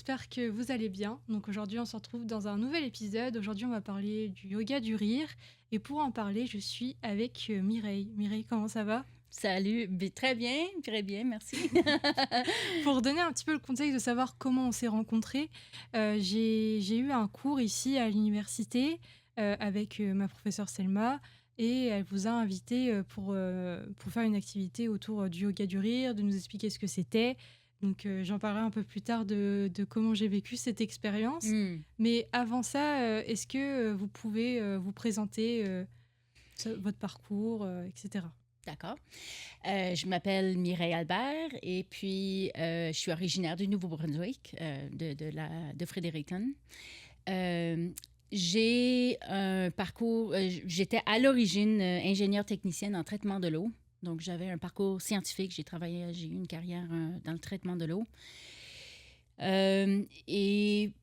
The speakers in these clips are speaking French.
j'espère que vous allez bien. Donc aujourd'hui, on se retrouve dans un nouvel épisode. Aujourd'hui, on va parler du yoga du rire. Et pour en parler, je suis avec Mireille. Mireille, comment ça va? Salut, très bien, merci. Pour donner un petit peu le contexte de savoir comment on s'est rencontrés, j'ai eu un cours ici à l'université avec ma professeure Selma. Et elle vous a invité pour faire une activité autour du yoga du rire, de nous expliquer ce que c'était. Donc j'en parlerai un peu plus tard de comment j'ai vécu cette expérience. Hmm, Mais avant ça, est-ce que vous pouvez vous présenter votre parcours, etc. d'accord. Je m'appelle Mireille Albert et puis je suis originaire du Nouveau-Brunswick, de Fredericton. Euh, j'ai un parcours, j'étais à l'origine ingénieure technicienne en traitement de l'eau. Donc, j'avais un parcours scientifique. J'ai eu une carrière dans le traitement de l'eau. Et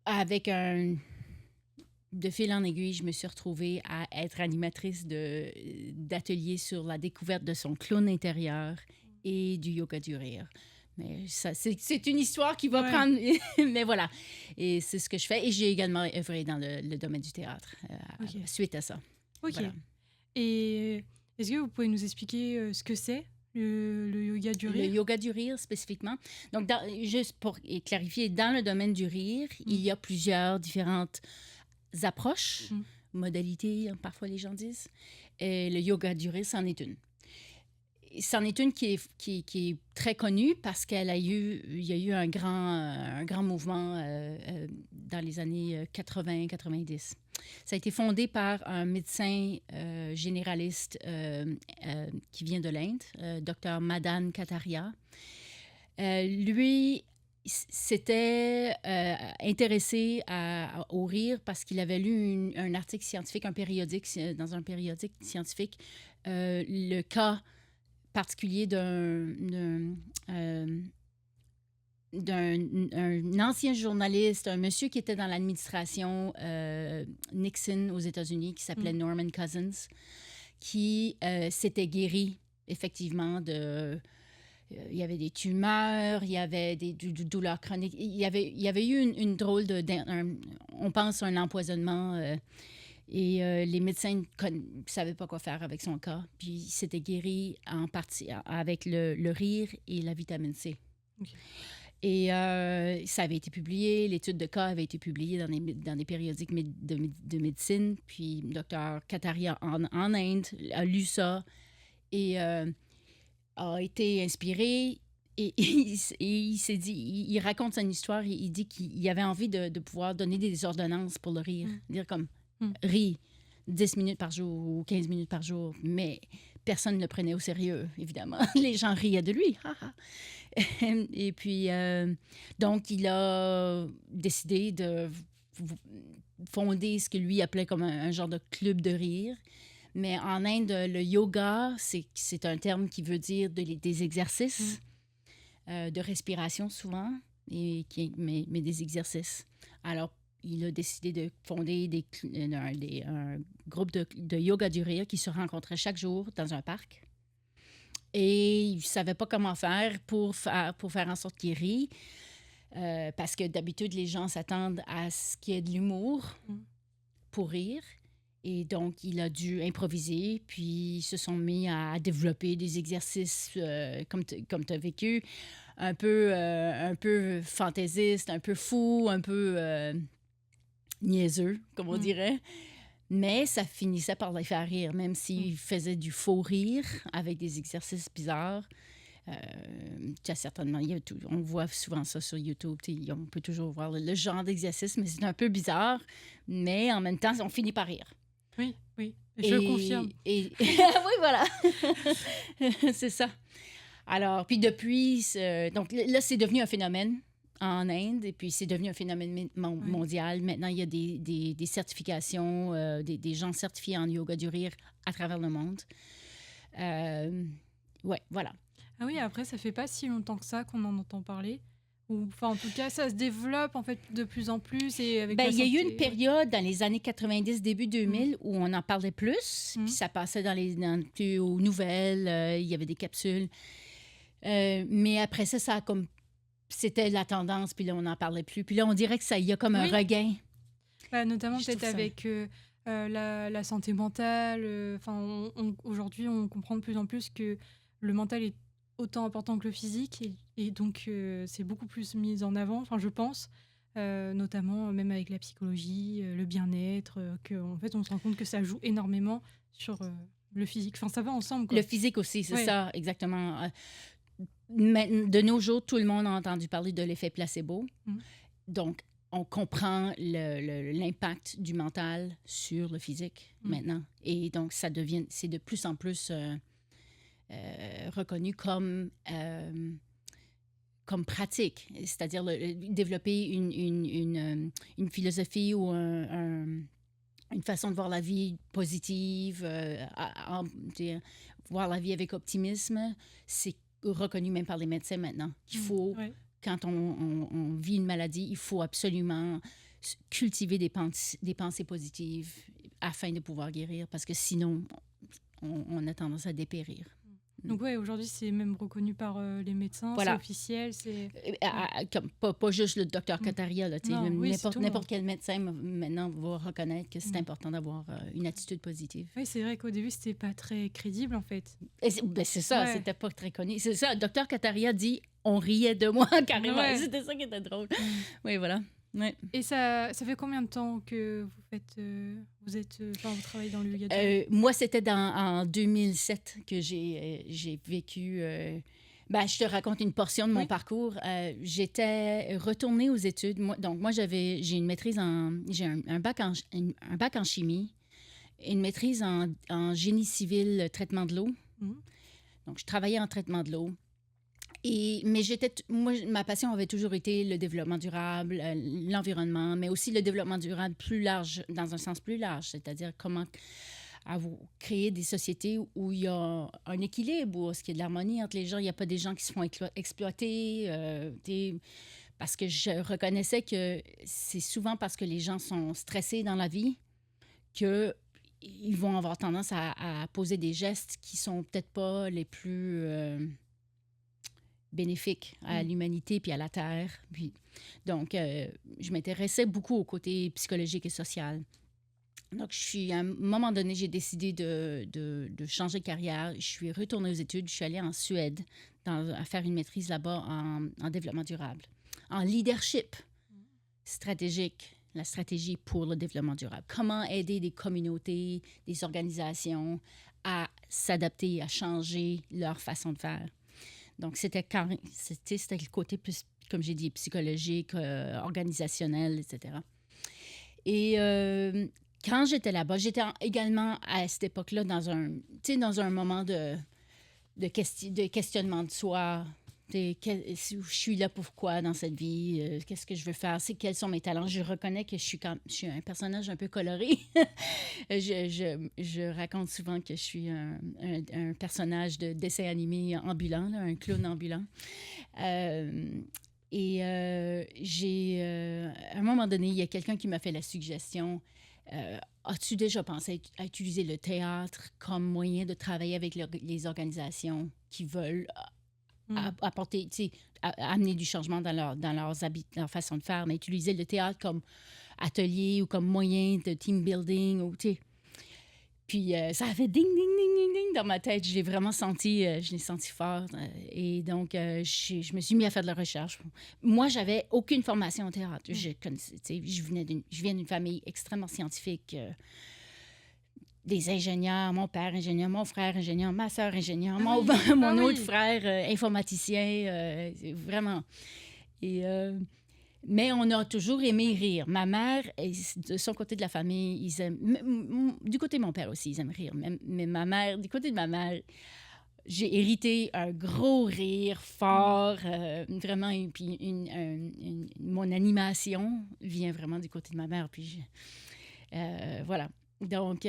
avec de fil en aiguille, je me suis retrouvée à être animatrice d'ateliers sur la découverte de son clown intérieur et du yoga du rire. Mais ça, c'est une histoire qui va prendre... Mais voilà. Et c'est ce que je fais. Et j'ai également œuvré dans le domaine du théâtre suite à ça. Ok. Voilà. Et est-ce que vous pouvez nous expliquer ce que c'est, le yoga du Le rire? yoga du rire spécifiquement. Donc, juste pour clarifier, dans le domaine du rire, il y a plusieurs différentes approches, modalités, parfois les gens disent. Et le yoga du rire, c'en est une. C'en est une qui est très connue parce il y a eu un grand mouvement dans les années 80-90. Ça a été fondé par un médecin généraliste qui vient de l'Inde, Dr Madan Kataria. Lui s'était intéressé au rire parce qu'il avait lu un article scientifique, dans un périodique scientifique, le cas particulier d'un ancien journaliste, un monsieur qui était dans l'administration Nixon aux États-Unis, qui s'appelait Norman Cousins, qui s'était guéri effectivement il y avait des tumeurs, il y avait des douleurs chroniques. Il y avait eu une drôle on pense, un empoisonnement. Et les médecins ne savaient pas quoi faire avec son cas. Puis il s'était guéri en partie avec le rire et la vitamine C. Okay. Et ça avait été publié, l'étude de cas avait été publiée dans des périodiques de médecine. Puis Dr Kataria en Inde a lu ça et a été inspiré. Et il s'est dit, il raconte son histoire, il dit qu'il avait envie de pouvoir donner des ordonnances pour le rire. Dire comme, ris 10 minutes par jour ou 15 minutes par jour, mais personne ne le prenait au sérieux, évidemment. Les gens riaient de lui. Et puis, donc, il a décidé de fonder ce que lui appelait comme un genre de club de rire. Mais en Inde, le yoga, c'est un terme qui veut dire des exercices de respiration souvent, mais des exercices. Alors, il a décidé de fonder un groupe de yoga du rire qui se rencontrait chaque jour dans un parc. Et il ne savait pas comment faire pour faire en sorte qu'il rit. Parce que d'habitude, les gens s'attendent à ce qu'il y ait de l'humour pour rire. Et donc, il a dû improviser, puis ils se sont mis à développer des exercices comme tu as vécu, un peu fantaisiste, un peu fou, un peu niaiseux, comme on dirait. Mais ça finissait par les faire rire, même s'il faisait du faux rire avec des exercices bizarres. Tu as certainement, on voit souvent ça sur YouTube. On peut toujours voir le genre d'exercice, mais c'est un peu bizarre. Mais en même temps, on finit par rire. Oui, je confirme. Oui, voilà. C'est ça. Alors, puis depuis, donc là, c'est devenu un phénomène en Inde, et puis c'est devenu un phénomène mondial. Maintenant, il y a des certifications, des gens certifiés en yoga du rire à travers le monde. Ouais, voilà. Ah oui, après, ça fait pas si longtemps que ça qu'on en entend parler. Enfin, en tout cas, ça se développe en fait de plus en plus. Et avec il y a eu une période dans les années 90, début 2000, où on en parlait plus. Puis ça passait aux nouvelles. Il y avait des capsules. Mais après ça, ça a comme c'était la tendance, puis là, on n'en parlait plus. Puis là, on dirait que ça y a comme un Oui. regain. Bah, notamment Je peut-être trouve ça... avec la santé mentale. Aujourd'hui, on comprend de plus en plus que le mental est autant important que le physique. Et donc, c'est beaucoup plus mis en avant, enfin, je pense. Notamment même avec la psychologie, le bien-être, qu'en fait, on se rend compte que ça joue énormément sur le physique. Enfin, ça va ensemble, Le quoi. physique aussi, c'est Ouais. ça, exactement. De nos jours, tout le monde a entendu parler de l'effet placebo. Mhm. Donc, on comprend l'impact du mental sur le physique Mhm. maintenant. Et donc, c'est de plus en plus reconnu comme pratique, c'est-à-dire développer une philosophie ou une façon de voir la vie positive, voir la vie avec optimisme, c'est reconnu même par les médecins maintenant. Il faut, Ouais. quand on vit une maladie, il faut absolument cultiver des pensées positives afin de pouvoir guérir, parce que sinon, on a tendance à dépérir. Donc ouais, aujourd'hui, c'est même reconnu par les médecins, c'est Voilà. officiel, c'est... Comme, pas juste le docteur Kataria, là, Non, oui, c'est tout le monde. n'importe quel médecin maintenant va reconnaître que c'est important d'avoir une attitude positive. Oui, c'est vrai qu'au début, c'était pas très crédible, en fait. Et c'est ça, Ouais. c'était pas très connu. C'est ça, docteur Kataria dit « on riait de moi » carrément. Ouais. C'était ça qui était drôle. Oui, voilà. Ouais. Et ça fait combien de temps que vous faites, vous travaillez dans le yoga? Moi, c'était en 2007 que j'ai vécu... je te raconte une portion de mon parcours. J'étais retournée aux études. Moi, j'ai une maîtrise j'ai un bac en chimie, une maîtrise en génie civil, traitement de l'eau. Donc, je travaillais en traitement de l'eau. Mais ma passion avait toujours été le développement durable, l'environnement, mais aussi le développement durable plus large, dans un sens plus large, c'est-à-dire comment créer des sociétés où il y a un équilibre, où il y a de l'harmonie entre les gens, il n'y a pas des gens qui se font exploiter, parce que je reconnaissais que c'est souvent parce que les gens sont stressés dans la vie qu'ils vont avoir tendance à poser des gestes qui sont peut-être pas les plus... bénéfique à l'humanité puis à la Terre. Donc, je m'intéressais beaucoup au côté psychologique et social. Donc, à un moment donné, j'ai décidé de changer de carrière. Je suis retournée aux études. Je suis allée en Suède à faire une maîtrise là-bas en développement durable, en leadership stratégique, la stratégie pour le développement durable. Comment aider des communautés, des organisations à s'adapter, à changer leur façon de faire. Donc, c'était le côté plus, comme j'ai dit, psychologique, organisationnel, etc. Et quand j'étais là-bas, j'étais également à cette époque-là dans un moment de questionnement de soi. Je suis là pourquoi dans cette vie? Qu'est-ce que je veux faire? Quels sont mes talents? Je reconnais que je suis un personnage un peu coloré. Je raconte souvent que je suis un personnage de dessin animé ambulant, là, un clown ambulant. À un moment donné, il y a quelqu'un qui m'a fait la suggestion. As-tu déjà pensé à utiliser le théâtre comme moyen de travailler avec les organisations qui veulent apporter, amener du changement dans leur façon de faire, mais utiliser le théâtre comme atelier ou comme moyen de team building. Puis ça a fait ding, ding, ding, ding, ding dans ma tête. Je l'ai senti fort. Et donc, je me suis mis à faire de la recherche. Moi, j'avais aucune formation en théâtre. Je viens d'une famille extrêmement scientifique. Des ingénieurs, mon père ingénieur, mon frère ingénieur, ma soeur ingénieur, mon autre frère informaticien, vraiment. Mais on a toujours aimé rire. Ma mère, de son côté de la famille, ils aiment... Du côté de mon père aussi, ils aiment rire. Mais ma mère, du côté de ma mère, j'ai hérité un gros rire fort, vraiment. Et puis mon animation vient vraiment du côté de ma mère. Puis voilà. Donc,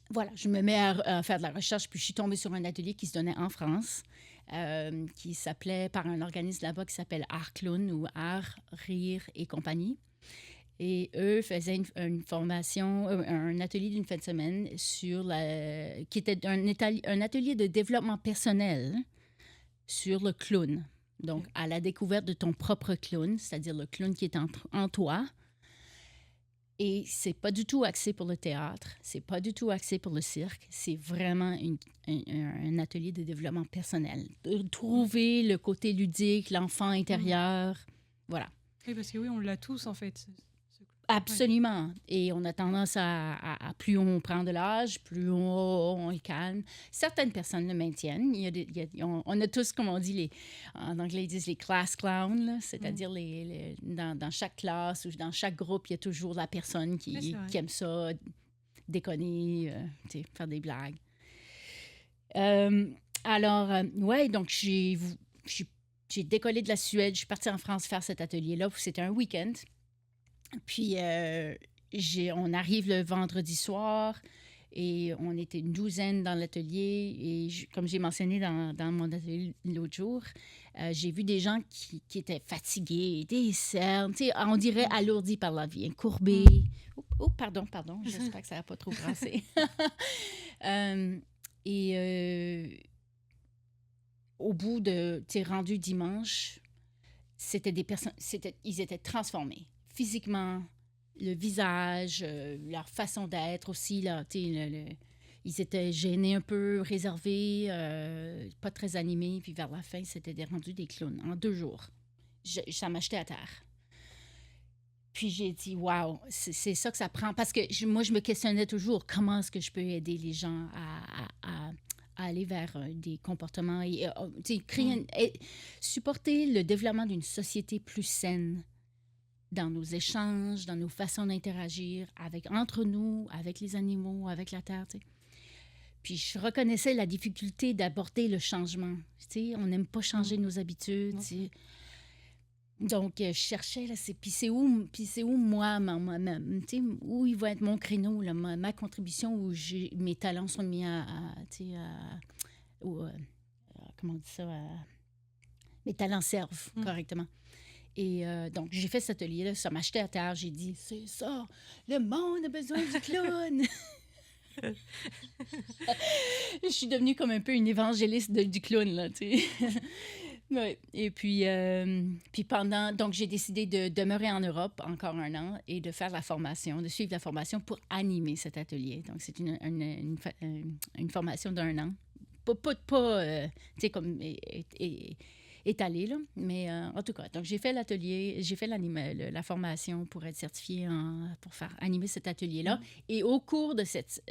voilà, je me mets à faire de la recherche, puis je suis tombée sur un atelier qui se donnait en France, qui s'appelait, par un organisme là-bas qui s'appelle Art Clown ou Art, Rire et compagnie. Et eux faisaient une formation, un atelier d'une fin de semaine qui était un atelier de développement personnel sur le clown. Donc, Ok. à la découverte de ton propre clown, c'est-à-dire le clown qui est en toi. Et c'est pas du tout axé pour le théâtre, c'est pas du tout axé pour le cirque, c'est vraiment un atelier de développement personnel. De Mm. trouver le côté ludique, l'enfant Mm. intérieur, voilà. Oui, parce que oui, on l'a tous en fait. Ouais. Absolument. Et on a tendance plus on prend de l'âge, plus on est calme. Certaines personnes le maintiennent. On a tous, comme on dit, en anglais, ils disent les class clowns, là, Mm. c'est-à-dire dans chaque classe ou dans chaque groupe, il y a toujours la personne Oui, c'est qui vrai. aime ça, déconner, tu sais, faire des blagues. Euh, ouais, donc j'ai décollé de la Suède, je suis partie en France faire cet atelier-là. C'était un week-end. Puis, on arrive le vendredi soir et on était une douzaine dans l'atelier. Et comme j'ai mentionné dans mon atelier l'autre jour, j'ai vu des gens qui étaient fatigués, des cernes, tu sais, on dirait Mm. alourdis par la vie, courbés. Mm. Oh, pardon, j'espère que ça n'a pas trop brassé. Euh, et au bout de, tu sais, rendu dimanche, c'était des personnes, ils étaient transformés physiquement, le visage, leur façon d'être aussi, là, tu sais, ils étaient gênés un peu, réservés, pas très animés, puis vers la fin, c'était rendus des clowns en 2 jours. Ça m'a jeté à terre. Puis j'ai dit, waouh, c'est ça que ça prend. Parce que moi, je me questionnais toujours, comment est-ce que je peux aider les gens à aller vers des comportements et tu sais, Mm. supporter le développement d'une société plus saine dans nos échanges, dans nos façons d'interagir entre nous, avec les animaux, avec la terre, tu sais. Puis je reconnaissais la difficulté d'aborder le changement. Tu sais, on n'aime pas changer Mm. nos habitudes. Non. Tu sais. Donc, je cherchais, là, puis c'est où moi, tu sais, où il va être mon créneau, là, ma contribution, où mes talents sont mis tu sais, comment on dit ça, mes talents servent Mm. correctement. Et donc, j'ai fait cet atelier-là, ça m'a jeté à terre. J'ai dit, c'est ça, le monde a besoin du clown. Je suis devenue comme un peu une évangéliste du clown, là, tu sais. Ouais. Et puis donc j'ai décidé de demeurer en Europe encore 1 an et de faire de suivre la formation pour animer cet atelier. Donc, c'est une formation d'1 an. Pas tu sais, comme étalée, là. Mais en tout cas, donc j'ai fait l'atelier, j'ai fait la formation pour être certifiée pour faire animer cet atelier-là. Mm. Et au cours de cette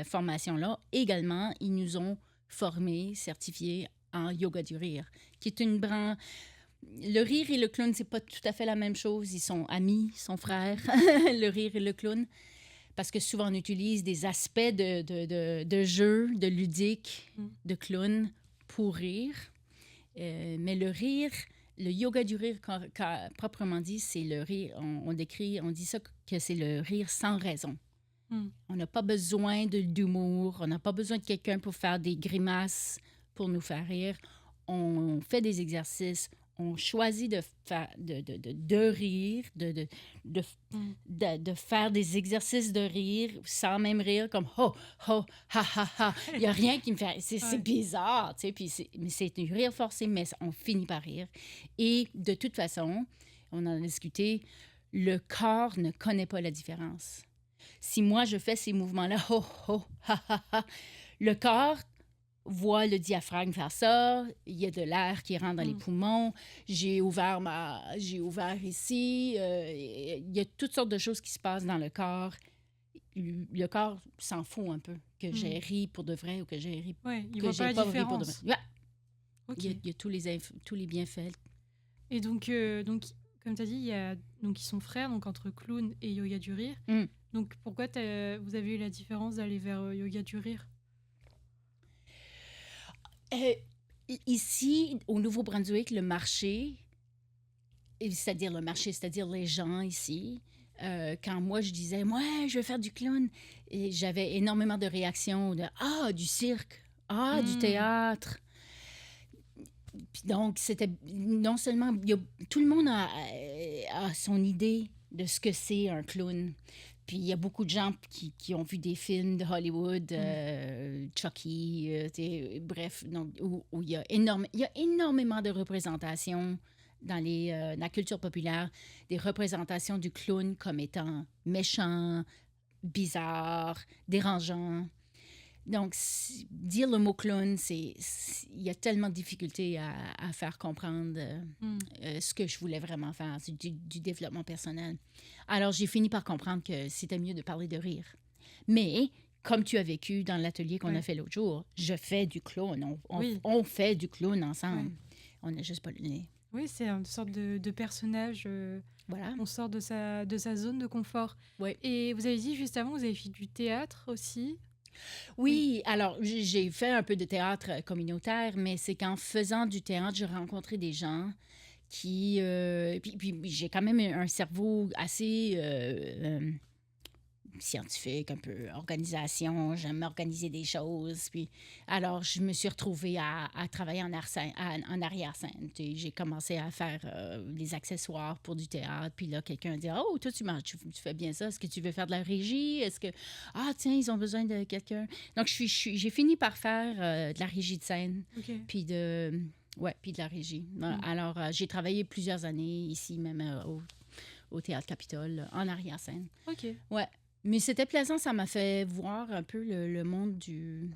formation-là, également, ils nous ont formés, certifiés en yoga du rire, qui est une branche. Le rire et le clown, c'est pas tout à fait la même chose. Ils sont amis, ils sont frères, le rire et le clown. Parce que souvent, on utilise des aspects de jeu, de ludique, Mm. de clown pour rire. Mais le rire, le yoga du rire, proprement dit, c'est le rire. On dit ça que c'est le rire sans raison. Mm. On n'a pas besoin d'humour, on n'a pas besoin de quelqu'un pour faire des grimaces pour nous faire rire. On fait des exercices, on choisit de rire, de, Mm. de faire des exercices de rire sans même rire, comme ho, ho, ha, ha, ha. Il n'y a rien qui me fait. C'est Ouais. bizarre, tu sais. Mais c'est un rire forcé, mais on finit par rire. Et de toute façon, on en a discuté, le corps ne connaît pas la différence. Si moi, je fais ces mouvements-là, ho, ho, ha, ha, ha, le corps voit le diaphragme faire ça, il y a de l'air qui rentre dans les Mm. poumons, j'ai ouvert ici, il y a toutes sortes de choses qui se passent dans le corps. Le corps s'en fout un peu que j'ai ri pour de vrai ou que j'ai ri Ouais, il que voit pas j'ai la pas ri pour de vrai. différence. Ouais, Ok. il y a tous les bienfaits. Et donc, comme tu as dit, donc, ils sont frères, donc entre clown et yoga du rire. Mm. Donc, pourquoi vous avez eu la différence d'aller vers yoga du rire? Ici, au Nouveau-Brunswick, le marché, c'est-à-dire les gens ici, quand moi je disais, moi, je veux faire du clown, et j'avais énormément de réactions de du cirque, du Mm. théâtre. Puis donc, c'était non seulement, tout le monde a son idée de ce que c'est un clown. Puis il y a beaucoup de gens qui ont vu des films de Hollywood, Chucky, bref, donc, où il y a énormément de représentations dans la culture populaire, des représentations du clown comme étant méchant, bizarre, dérangeant. Donc, dire le mot clown, il y a tellement de difficultés à faire comprendre Mm. ce que je voulais vraiment faire, c'est du développement personnel. Alors, j'ai fini par comprendre que c'était mieux de parler de rire. Mais, comme tu as vécu dans l'atelier qu'on a Ouais. fait l'autre jour, je fais du clown. Oui. On fait du clown ensemble. Ouais. On n'a juste pas le nez. Oui, c'est une sorte de personnage. Voilà. On sort de sa zone de confort. Oui. Et vous avez dit juste avant, vous avez fait du théâtre aussi. Oui, alors j'ai fait un peu de théâtre communautaire, mais c'est qu'en faisant du théâtre, j'ai rencontré des gens qui... puis j'ai quand même un cerveau assez scientifique, un peu organisation, j'aime organiser des choses. Puis, alors, je me suis retrouvée à travailler en arrière-scène. J'ai commencé à faire des accessoires pour du théâtre. Puis là, quelqu'un a dit « Oh, toi, tu fais bien ça. Est-ce que tu veux faire de la régie? Est-ce que... Ah, tiens, ils ont besoin de quelqu'un. » Donc, j'ai fini par faire de la régie de scène. Ok. Puis puis de la régie. Alors, j'ai travaillé plusieurs années ici, même au Théâtre Capitole, en arrière-scène. Ok. Ouais. Mais c'était plaisant, ça m'a fait voir un peu le monde de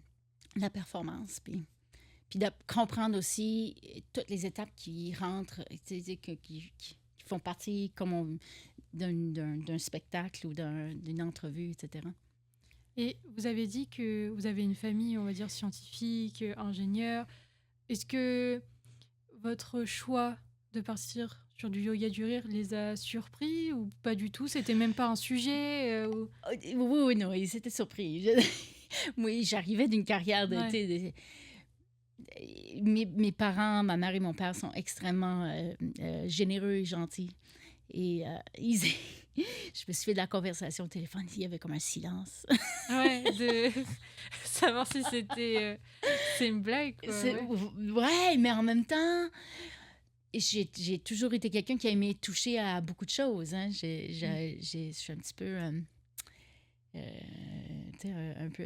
la performance. Puis de comprendre aussi toutes les étapes qui rentrent, qui font partie comme d'un spectacle ou d'une entrevue, etc. Et vous avez dit que vous avez une famille, on va dire, scientifique, ingénieur. Est-ce que votre choix de partir sur du yoga du rire les a surpris ou pas du tout? C'était même pas un sujet Oui, non, ils étaient surpris. Oui, j'arrivais d'une carrière de... Ouais. Mes parents, ma mère et mon père sont extrêmement généreux et gentils. Et je me suis fait de la conversation au téléphone, il y avait comme un silence. Ouais, de savoir si c'est une blague, quoi. Ouais, mais en même temps, j'ai toujours été quelqu'un qui a aimé toucher à beaucoup de choses. Hein. Je suis un petit peu... tu sais, un peu...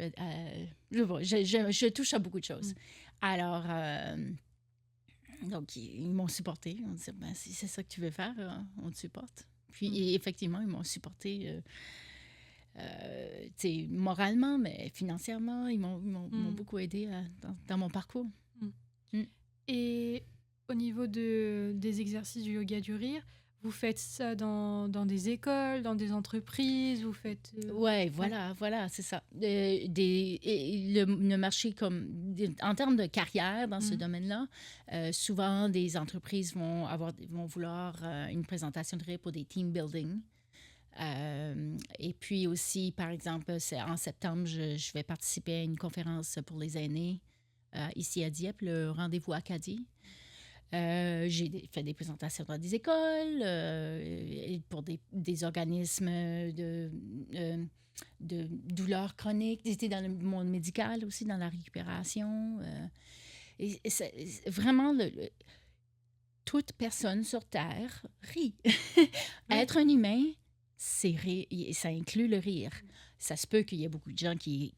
je touche à beaucoup de choses. Alors, donc, ils m'ont supporté. Ils m'ont dit, ben, si c'est ça que tu veux faire, on te supporte. Puis, et effectivement, ils m'ont supporté moralement, mais financièrement, ils m'ont beaucoup aidé dans mon parcours. Et au niveau des exercices du yoga du rire, vous faites ça dans des écoles, dans des entreprises, vous faites... Ouais, voilà, c'est ça. Le marché, en termes de carrière dans ce domaine-là, souvent, des entreprises vont vouloir une présentation de rire pour des team building. Et puis aussi, par exemple, en septembre, je vais participer à une conférence pour les aînés ici à Dieppe, le Rendez-vous Acadie. J'ai fait des présentations dans des écoles, pour des organismes de douleurs chroniques. J'étais dans le monde médical aussi, dans la récupération. Et vraiment, toute personne sur Terre rit. Être un humain, c'est rire, ça inclut le rire. Ça se peut qu'il y ait beaucoup de gens qui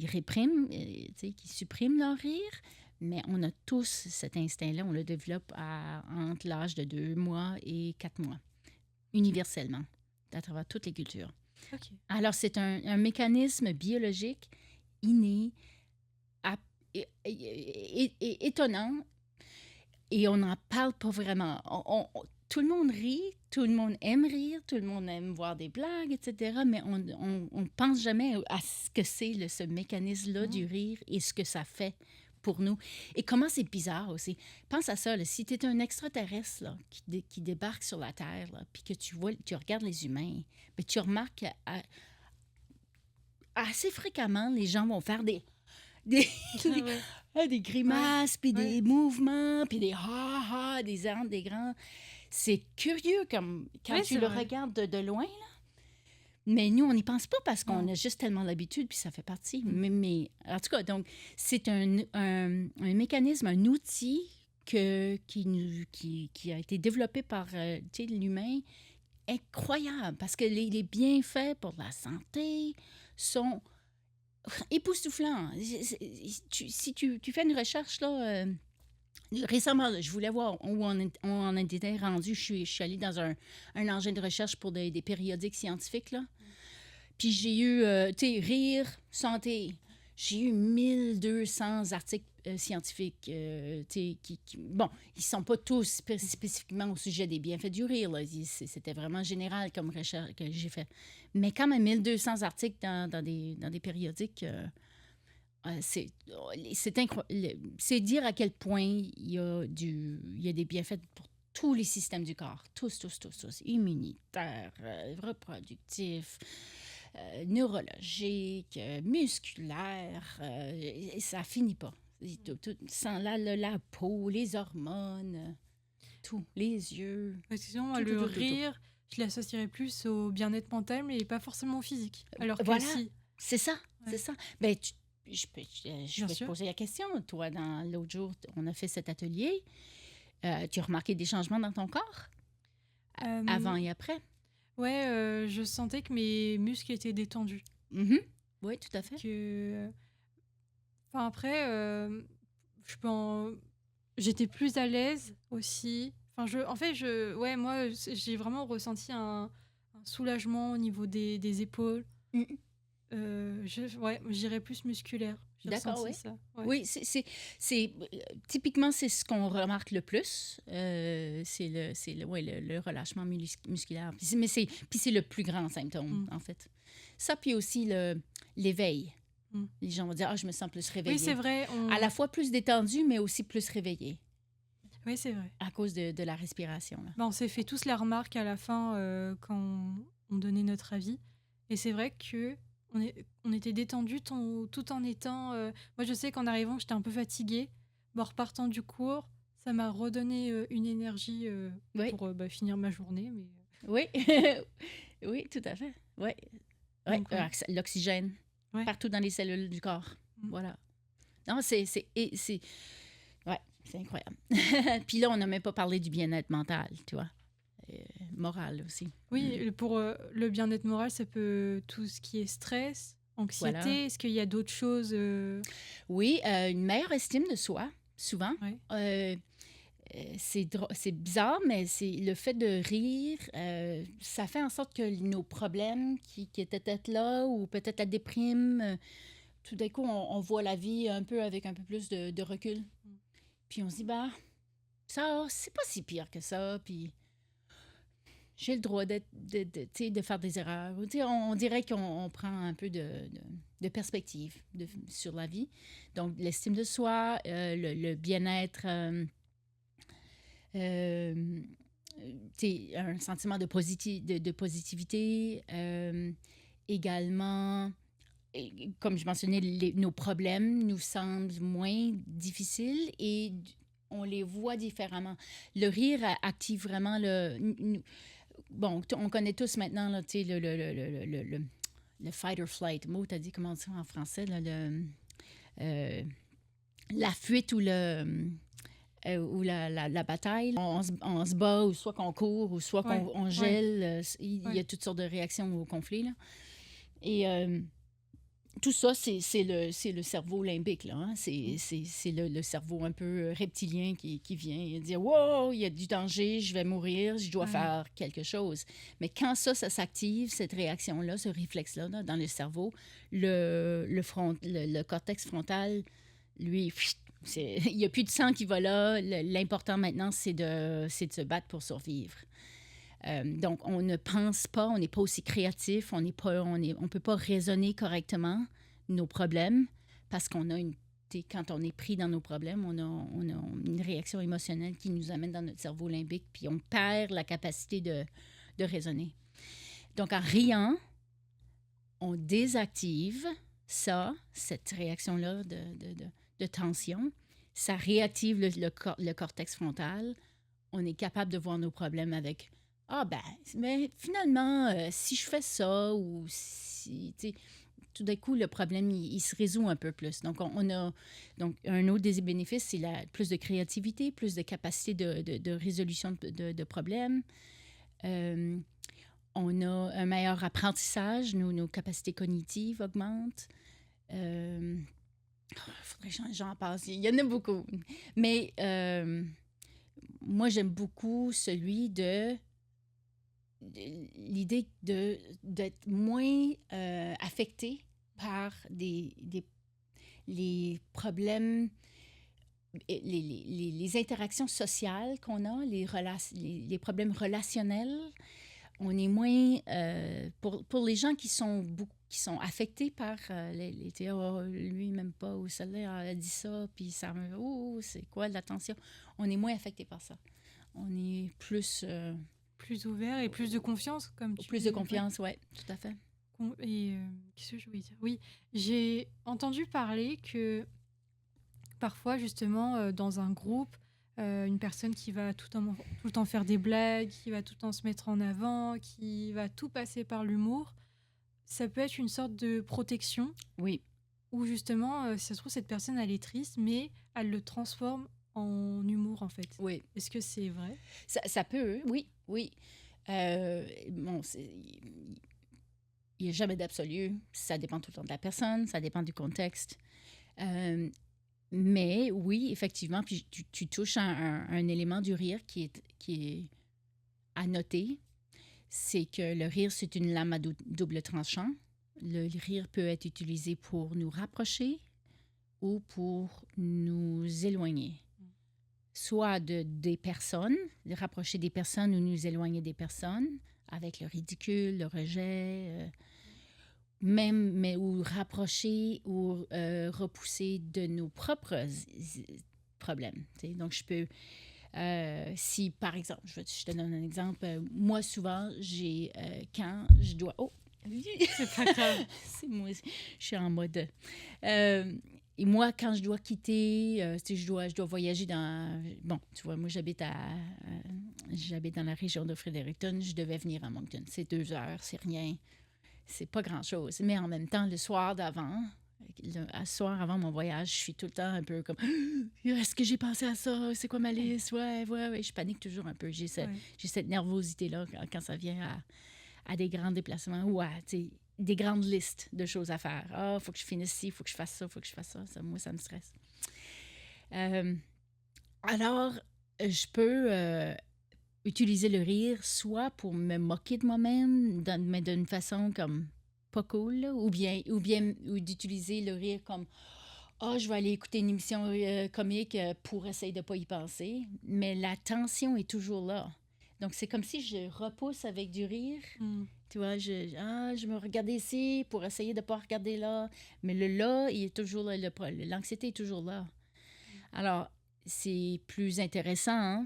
répriment, qui suppriment leur rire, mais on a tous cet instinct-là, on le développe entre l'âge de 2 mois et 4 mois, universellement, à travers toutes les cultures. Okay. Alors, c'est un mécanisme biologique inné, étonnant, et on n'en parle pas vraiment. Tout le monde rit, tout le monde aime rire, tout le monde aime voir des blagues, etc., mais on ne pense jamais à ce que c'est ce mécanisme-là du rire et ce que ça fait pour nous. Et comment c'est bizarre aussi. Pense à ça, là, si tu es un extraterrestre là, qui débarque sur la Terre, là, puis que tu regardes les humains, mais tu remarques assez fréquemment, les gens vont faire des grimaces, puis des mouvements, puis des ha-ha, des grands... C'est curieux comme quand tu le regardes de loin, là. Mais nous, on n'y pense pas parce qu'on a juste tellement l'habitude, puis ça fait partie. Mais en tout cas, donc, c'est un mécanisme, un outil qui a été développé par l'humain incroyable parce que les bienfaits pour la santé sont époustouflants. Si tu fais une recherche, là, récemment, là, je voulais voir où on en était rendu. Je suis allée dans un engin de recherche pour des périodiques scientifiques, là. Puis j'ai eu, tu sais, rire, santé. J'ai eu 1200 articles scientifiques, tu sais, bon, ils sont pas tous spécifiquement au sujet des bienfaits du rire, là. C'était vraiment général comme recherche que j'ai fait. Mais quand même, 1200 articles dans des périodiques, c'est dire à quel point il y a des bienfaits pour tous les systèmes du corps. Tous. Immunitaire, reproductif, neurologique, musculaire. Et ça finit pas. Sans la peau, les hormones, tout, les yeux. Parce que sinon, moi, le rire, je l'associerais plus au bien-être mental, mais pas forcément au physique. Alors que voilà, si... c'est ça. Ben, je peux Bien te sûr. poser la question. Toi, l'autre jour, on a fait cet atelier. Tu as remarqué des changements dans ton corps? Avant et après? Ouais, je sentais que mes muscles étaient détendus. Oui, tout à fait. Enfin, après, j'étais plus à l'aise aussi. Enfin, ouais, moi, j'ai vraiment ressenti un soulagement au niveau des épaules. Ouais, j'irais plus musculaire. J'ai D'accord, ressenti oui. ça. Ouais. Oui, typiquement, c'est ce qu'on remarque le plus. C'est le relâchement musculaire. Puis c'est le plus grand symptôme, en fait. Ça, puis aussi l'éveil. Les gens vont dire, je me sens plus réveillée. Oui, c'est vrai. À la fois plus détendue, mais aussi plus réveillée. Oui, c'est vrai. À cause de la respiration. Là. On s'est fait tous la remarque à la fin quand on donnait notre avis. Et c'est vrai que on était détendus tout en étant... Moi, je sais qu'en arrivant, j'étais un peu fatiguée. En repartant du cours, ça m'a redonné une énergie pour finir ma journée. Mais... Oui, oui, tout à fait. Oui. Ouais. L'oxygène, partout dans les cellules du corps. Voilà. Non, c'est incroyable. Puis là, on n'a même pas parlé du bien-être mental, tu vois. Moral aussi. Oui, pour le bien-être moral, ça peut tout ce qui est stress, anxiété. Voilà. Est-ce qu'il y a d'autres choses Oui, une meilleure estime de soi, souvent. Ouais. C'est bizarre, mais c'est le fait de rire, ça fait en sorte que nos problèmes qui étaient peut-être là, ou peut-être la déprime, tout d'un coup, on voit la vie un peu avec un peu plus de recul. Puis on se dit, ça, c'est pas si pire que ça, puis j'ai le droit de faire des erreurs. On dirait qu'on prend un peu de perspective sur la vie. Donc, l'estime de soi, le bien-être, un sentiment de positivité, également... Et comme je mentionnais, nos problèmes nous semblent moins difficiles et on les voit différemment. Le rire active vraiment bon, on connaît tous maintenant là, le fight or flight. Mo, t'as dit comment ça en français? Là, la fuite ou ou la bataille. On se bat, ou soit qu'on court, ou soit qu'on gèle. Il y a toutes sortes de réactions au conflit. Là. Et... tout ça, c'est le cerveau limbique, là. Hein? C'est le cerveau un peu reptilien qui vient dire « Wow, il y a du danger, je vais mourir, je dois faire quelque chose. » Mais quand ça s'active, cette réaction-là, ce réflexe-là, là, dans le cerveau, le cortex frontal, lui, il n'y a plus de sang qui va là. L'important maintenant, c'est de se battre pour survivre. Donc, on ne pense pas, on n'est pas aussi créatif, on peut pas raisonner correctement nos problèmes parce qu'on a quand on est pris dans nos problèmes, on a une réaction émotionnelle qui nous amène dans notre cerveau limbique, puis on perd la capacité de raisonner. Donc, en riant, on désactive cette réaction-là de tension. Ça réactive le cortex frontal. On est capable de voir nos problèmes avec mais finalement, si je fais ça, ou si, tout d'un coup, le problème, il se résout un peu plus. Donc, donc un autre des bénéfices, c'est plus de créativité, plus de capacité de résolution de problèmes. Euh, on a un meilleur apprentissage, nos capacités cognitives augmentent. Il faudrait que j'en passe, il y en a beaucoup. Mais moi, j'aime beaucoup celui de l'idée d'être moins affecté par les problèmes, les interactions sociales qu'on a, les problèmes relationnels. On est moins... pour les gens qui sont affectés par oh, lui, même pas, ou celle-là a dit ça, puis ça me... Oh, c'est quoi l'attention? On est moins affecté par ça. On est plus... Plus ouvert et plus de confiance, comme tu plus de confiance, oui, tout à fait. Et qu'est-ce que je voulais dire? Oui, j'ai entendu parler que parfois, justement, dans un groupe, une personne qui va tout le temps faire des blagues, qui va tout le temps se mettre en avant, qui va tout passer par l'humour, ça peut être une sorte de protection. Oui. Où justement, si ça se trouve, cette personne, elle est triste, mais elle le transforme en humour, en fait. Oui. Est-ce que c'est vrai? Ça peut, oui, oui. Bon, il n'y a jamais d'absolu. Ça dépend tout le temps de la personne, ça dépend du contexte. Mais oui, effectivement, puis tu touches un élément du rire qui est à noter. C'est que le rire, c'est une lame à double tranchant. Le rire peut être utilisé pour nous rapprocher ou pour nous éloigner. Soit des personnes, de rapprocher des personnes ou nous éloigner des personnes avec le ridicule, le rejet, ou rapprocher ou repousser de nos propres problèmes. T'sais. Donc, je peux... si, par exemple, je te donne un exemple. Moi, souvent, quand je dois... Oh! C'est pas grave. C'est moi, je suis en mode... et moi, quand je dois quitter, je dois voyager dans... Bon, tu vois, moi, j'habite dans la région de Fredericton. Je devais venir à Moncton. C'est 2 heures, c'est rien. C'est pas grand-chose. Mais en même temps, le soir avant mon voyage, je suis tout le temps un peu comme « Est-ce que j'ai pensé à ça? C'est quoi ma liste? » Ouais. Je panique toujours un peu. J'ai cette nervosité-là quand ça vient à des grands déplacements ou à des grandes listes de choses à faire. Ah, il faut que je finisse ci, il faut que je fasse ça, il faut que je fasse ça. Moi, ça me stresse. Alors, je peux utiliser le rire soit pour me moquer de moi-même, mais d'une façon comme pas cool, là, ou d'utiliser le rire comme je vais aller écouter une émission comique pour essayer de ne pas y penser. Mais la tension est toujours là. Donc, c'est comme si je repousse avec du rire. Tu vois, je me regardais ici pour essayer de ne pas regarder là. Mais le là, il est toujours là. L'anxiété est toujours là. Alors, c'est plus intéressant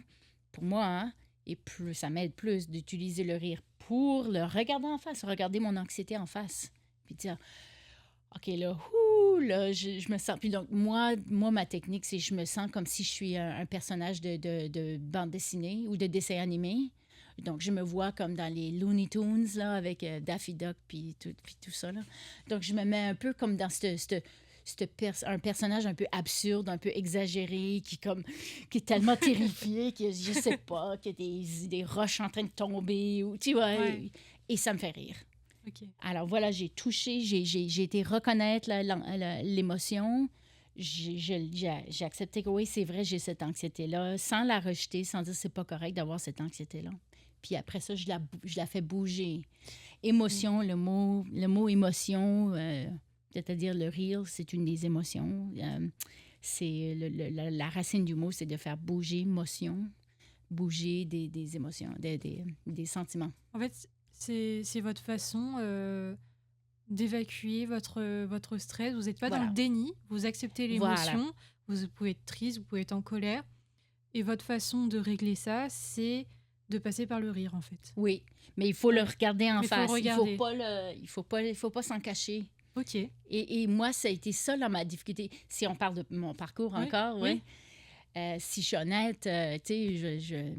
pour moi, et ça m'aide plus d'utiliser le rire pour le regarder en face, regarder mon anxiété en face. Puis dire, OK, là, je me sens... Puis donc, moi, ma technique, c'est que je me sens comme si je suis un personnage de bande dessinée ou de dessin animé. Donc, je me vois comme dans les Looney Tunes, là, avec Daffy Duck, puis tout ça, là. Donc, je me mets un peu comme dans un personnage un peu absurde, un peu exagéré, qui est tellement terrifié que je sais pas, qu'il y a des roches en train de tomber, ou, tu vois, et ça me fait rire. Okay. Alors voilà, j'ai touché, j'ai été reconnaître l'émotion. J'ai accepté que oui, c'est vrai, j'ai cette anxiété-là, sans la rejeter, sans dire c'est pas correct d'avoir cette anxiété-là. Puis après ça, je la fais bouger. Émotion, le mot émotion, c'est-à-dire le rire, c'est une des émotions. C'est la racine du mot, c'est de faire bouger bouger des émotions, des sentiments. En fait, c'est votre façon d'évacuer votre stress. Vous n'êtes pas dans le déni, vous acceptez l'émotion, vous pouvez être triste, vous pouvez être en colère. Et votre façon de régler ça, c'est de passer par le rire, en fait. Oui, mais il faut le regarder en face. Il faut pas s'en cacher. OK. Et moi, ça a été ça, là, ma difficulté. Si on parle de mon parcours encore, oui. Si je suis honnête, tu sais, je vais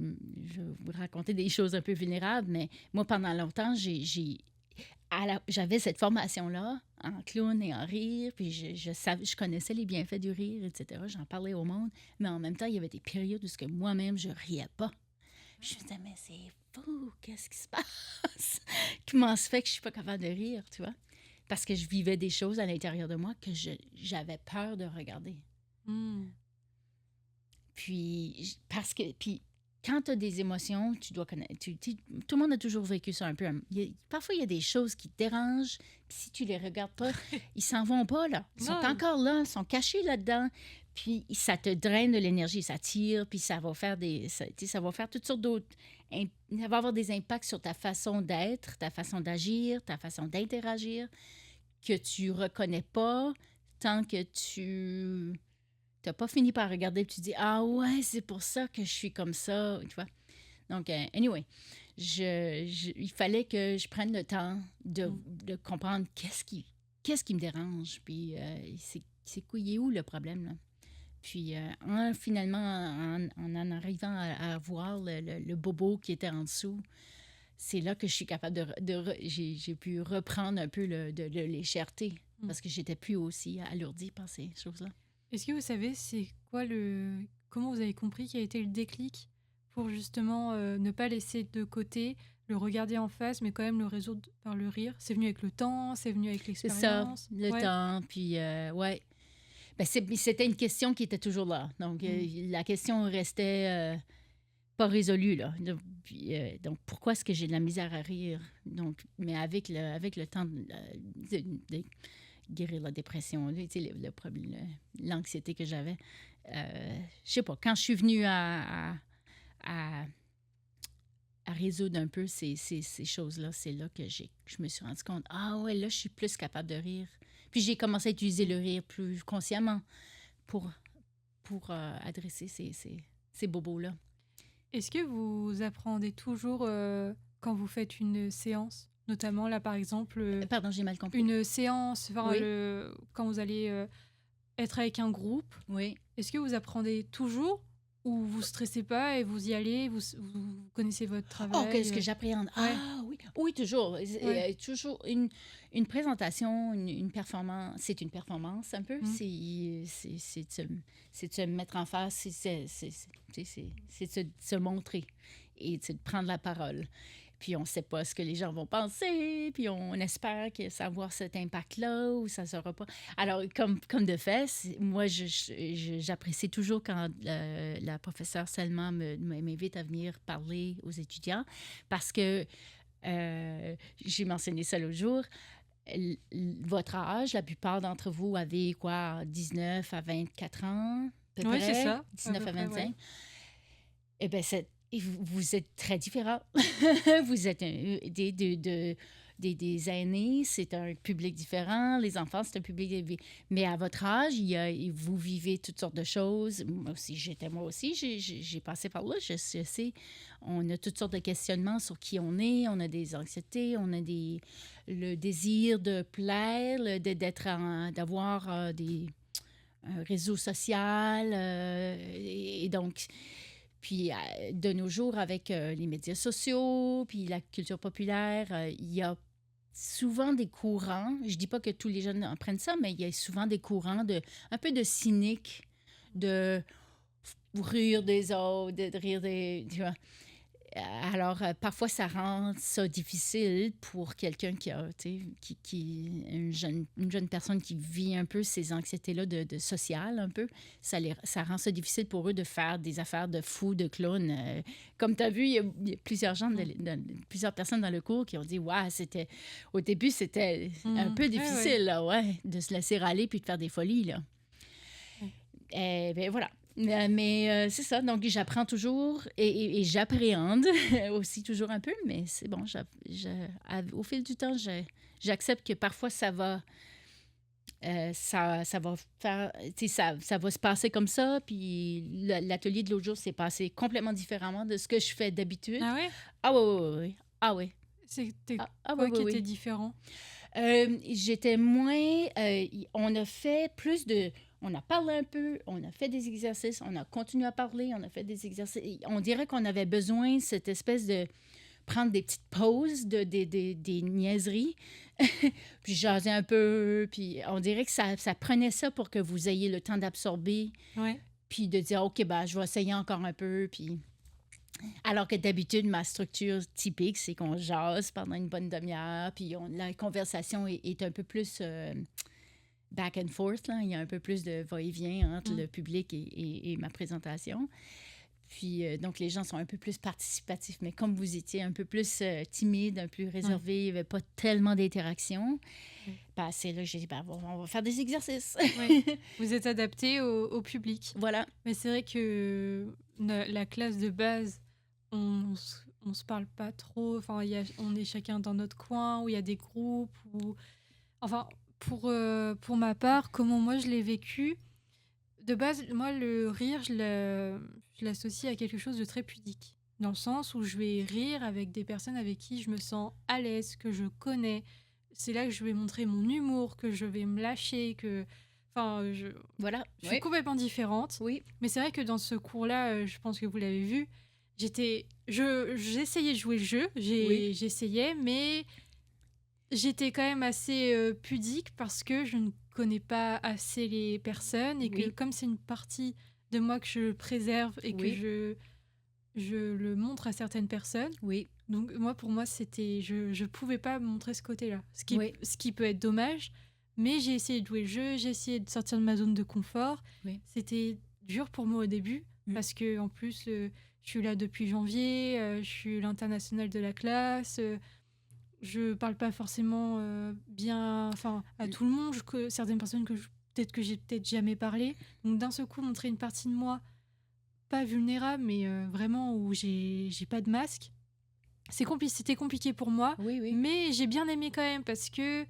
vous raconter des choses un peu vulnérables, mais moi, pendant longtemps, j'avais cette formation-là en clown et en rire, puis je connaissais les bienfaits du rire, etc. J'en parlais au monde, mais en même temps, il y avait des périodes où moi-même, je riais pas. Je me disais, mais c'est fou, qu'est-ce qui se passe? Comment se fait que je suis pas capable de rire, tu vois? Parce que je vivais des choses à l'intérieur de moi que j'avais peur de regarder. Hmm. Puis quand tu as des émotions, tu dois connaître. Tout le monde a toujours vécu ça un peu. Parfois, il y a des choses qui te dérangent, puis si tu les regardes pas, ils s'en vont pas, là. Ils sont Non. encore là, ils sont cachés là-dedans, puis ça te draine de l'énergie, ça tire, puis ça va faire ça va faire toutes sortes d'autres. Ça va avoir des impacts sur ta façon d'être, ta façon d'agir, ta façon d'interagir, que tu reconnais pas tant que tu n'as pas fini par regarder et tu dis ah ouais, c'est pour ça que je suis comme ça, tu vois. Donc, anyway, il fallait que je prenne le temps de comprendre qu'est-ce qui me dérange, puis c'est quoi, il est où le problème, là? Puis, finalement, en arrivant à voir le bobo qui était en dessous, c'est là que je suis capable j'ai pu reprendre un peu de légèreté, parce que j'étais plus aussi alourdie par ces choses-là. Est-ce que vous savez, c'est quoi comment vous avez compris quel a été le déclic pour justement ne pas laisser de côté, le regarder en face, mais quand même le résoudre par le rire? C'est venu avec le temps, c'est venu avec C'est ça, l'expérience? le Ouais. temps, puis ouais. Ben, c'était une question qui était toujours là. Donc, la question restait pas résolue, là. Donc, pourquoi est-ce que j'ai de la misère à rire? Donc, mais avec le temps de guérir la dépression, tu sais, le problème, l'anxiété que j'avais, je sais pas, quand je suis venue à résoudre un peu ces choses-là, c'est là que je me suis rendu compte, ah ouais, là, je suis plus capable de rire. Puis j'ai commencé à utiliser le rire plus consciemment pour adresser ces bobos-là. Est-ce que vous appréhendez toujours quand vous faites une séance? Notamment là, par exemple, Pardon, j'ai mal compris. une séance, enfin, Oui. quand vous allez être avec un groupe, Oui. est-ce que vous appréhendez toujours ou vous stressez pas et vous y allez, vous connaissez votre travail? Oh, qu'est-ce que j'appréhende? Ouais. Ah oui, oui, toujours. Ouais. Toujours une présentation, une performance, c'est une performance un peu. Mm. C'est de se mettre en face, c'est de se montrer et de prendre la parole. Puis on ne sait pas ce que les gens vont penser, puis on espère que ça va avoir cet impact-là ou ça ne sera pas. Alors, comme de fait, moi, j'apprécie toujours quand la professeure Selma m'invite à venir parler aux étudiants parce que, j'ai mentionné ça l'autre jour, votre âge, la plupart d'entre vous avez quoi, 19 à 24 ans, à peu Ouais, près, c'est ça. 19 À peu à près, 25. ouais. Eh bien, vous êtes très différents. Vous êtes des aînés, c'est un public différent. Les enfants, c'est un public... Mais à votre âge, vous vivez toutes sortes de choses. Moi aussi, j'ai passé par là. Je sais, on a toutes sortes de questionnements sur qui on est. On a des anxiétés, on a le désir de plaire, d'avoir un réseau social. Et donc... Puis de nos jours, avec les médias sociaux, puis la culture populaire, il y a souvent des courants. Je dis pas que tous les jeunes en prennent ça, mais il y a souvent des courants un peu de cynique, de rire des autres, de rire des... Tu vois. Alors, parfois, ça rend ça difficile pour quelqu'un qui a, tu sais, une jeune personne qui vit un peu ces anxiétés-là de social, un peu. Ça rend ça difficile pour eux de faire des affaires de fous, de clowns. Comme tu as vu, il y a plusieurs gens, plusieurs personnes dans le cours qui ont dit, ouais, au début, c'était un peu difficile, là, ouais, de se laisser râler puis de faire des folies, là. Ben voilà. Mais c'est ça, donc j'apprends toujours et j'appréhende aussi toujours un peu, mais c'est bon, au fil du temps, j'accepte que parfois ça va faire, tu sais, ça va se passer comme ça, puis l'atelier de l'autre jour s'est passé complètement différemment de ce que je fais d'habitude. Ah ouais? Ah oui. Ah oui. C'était Ah quoi oui, qui oui, était oui. différent? J'étais moins... on a fait plus de... On a parlé un peu, on a fait des exercices, on a continué à parler, on a fait des exercices. On dirait qu'on avait besoin de cette espèce de prendre des petites pauses, des niaiseries, puis jaser un peu, puis on dirait que ça prenait ça pour que vous ayez le temps d'absorber, Ouais. puis de dire, OK, ben, je vais essayer encore un peu, puis Alors que d'habitude, ma structure typique, c'est qu'on jase pendant une bonne demi-heure, puis la conversation est un peu plus back and forth, là. Il y a un peu plus de va-et-vient entre Mm. le public et ma présentation. Puis, donc, les gens sont un peu plus participatifs. Mais comme vous étiez un peu plus timide, un peu plus réservé, il n'y avait pas tellement d'interaction, Oui. ben, c'est là que j'ai dit, ben, on va faire des exercices. Oui. Vous êtes adapté au public. Voilà. Mais c'est vrai que la classe de base, on se parle pas trop. Enfin, on est chacun dans notre coin, où il y a des groupes. Enfin, pour ma part, comment moi je l'ai vécu, de base, moi, le rire, je l'associe à quelque chose de très pudique. Dans le sens où je vais rire avec des personnes avec qui je me sens à l'aise, que je connais. C'est là que je vais montrer mon humour, que je vais me lâcher, que... Enfin, Voilà. je suis Oui. complètement différente. Oui. Mais c'est vrai que dans ce cours-là, je pense que vous l'avez vu, j'essayais de jouer le jeu, Oui. j'essayais, mais j'étais quand même assez pudique parce que je ne connais pas assez les personnes et que Oui. comme c'est une partie de moi que je préserve et que Oui. je le montre à certaines personnes, Oui. donc pour moi, je pouvais pas montrer ce côté-là, Oui. ce qui peut être dommage, mais j'ai essayé de jouer le jeu, j'ai essayé de sortir de ma zone de confort. Oui. C'était dur pour moi au début parce que en plus, je suis là depuis janvier, je suis l'international de la classe. Je parle pas forcément bien, enfin, à tout le monde, certaines personnes peut-être que j'ai peut-être jamais parlé. Donc d'un seul coup, montrer une partie de moi pas vulnérable, mais vraiment où j'ai pas de masque. C'était compliqué pour moi, Oui. Oui. mais j'ai bien aimé quand même parce que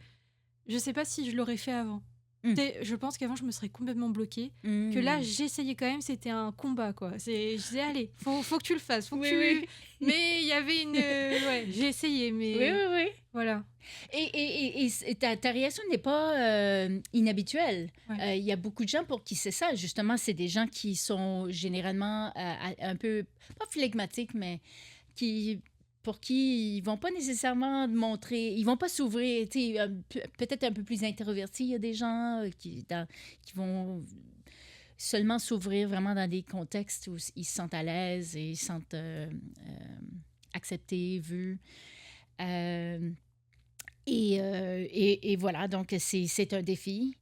je sais pas si je l'aurais fait avant. Je pense qu'avant, je me serais complètement bloquée. Que là, j'essayais quand même, c'était un combat, quoi. Je disais, allez, faut que tu le fasses, faut que Oui, tu... oui. Mais il y avait une... ouais, j'ai essayé, mais Oui, oui, oui. voilà. Et ta réaction n'est pas inhabituelle. Ouais. Il y a beaucoup de gens pour qui c'est ça. Justement, c'est des gens qui sont généralement un peu, pas flegmatiques, mais qui, pour qui ils vont pas nécessairement montrer, ils vont pas s'ouvrir. Tu sais, peut-être un peu plus introvertis. Il y a des gens qui vont seulement s'ouvrir vraiment dans des contextes où ils se sentent à l'aise et ils se sentent acceptés, vus. Et voilà, donc c'est un défi.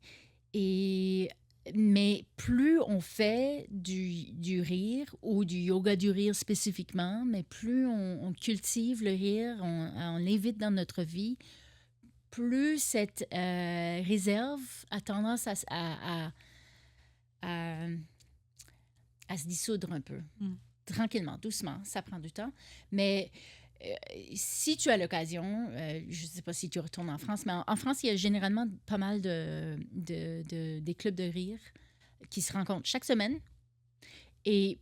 Mais plus on fait du rire ou du yoga du rire spécifiquement, mais plus on cultive le rire, on l'invite dans notre vie, plus cette réserve a tendance à, à se dissoudre un peu. Tranquillement, doucement, ça prend du temps. Mais si tu as l'occasion, je ne sais pas si tu retournes en France, mais en France, il y a généralement pas mal des clubs de rire qui se rencontrent chaque semaine. Et